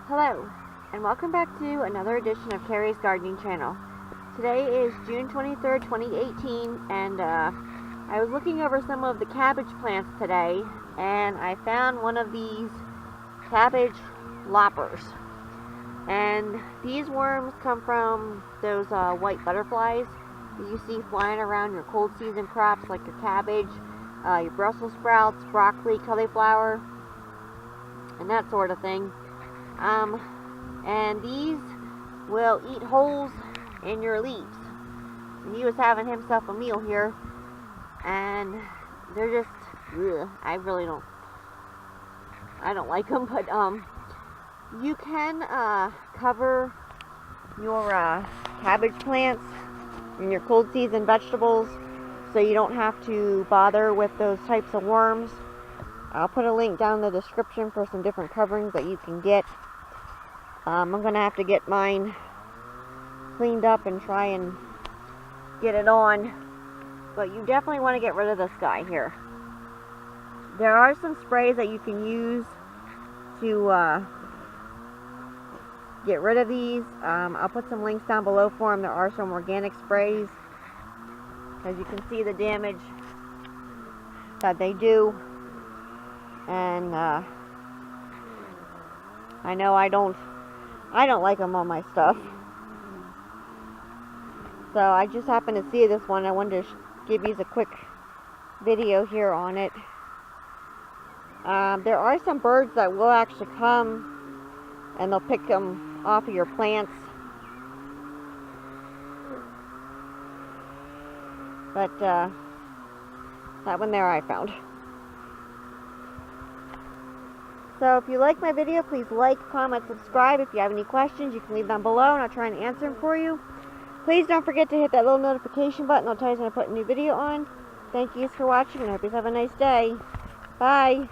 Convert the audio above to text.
Hello, and welcome back to another edition of Carrie's Gardening Channel. Today is June 23rd, 2018, and I was looking over some of the cabbage plants today, and I found one of these cabbage loppers. And these worms come from those white butterflies that you see flying around your cold season crops like your cabbage, your Brussels sprouts, broccoli, cauliflower, and that sort of thing. And these will eat holes in your leaves. And he was having himself a meal here, and they're just, ugh, I don't like them, but you can cover your cabbage plants and your cold season vegetables so you don't have to bother with those types of worms. I'll put a link down in the description for some different coverings that you can get. I'm going to have to get mine cleaned up and try and get it on. But you definitely want to get rid of this guy here. There are some sprays that you can use to get rid of these. I'll put some links down below for them. There are some organic sprays. As you can see the damage that they do. And I know I don't like them on my stuff. So I just happened to see this one. I wanted to give you a quick video here on it. There are some birds that will actually come and they'll pick them off of your plants. But that one there I found. So if you like my video, please like, comment, subscribe. If you have any questions, you can leave them below and I'll try and answer them for you. Please don't forget to hit that little notification button. I'll tell you when I put a new video on. Thank you for watching and I hope you have a nice day. Bye.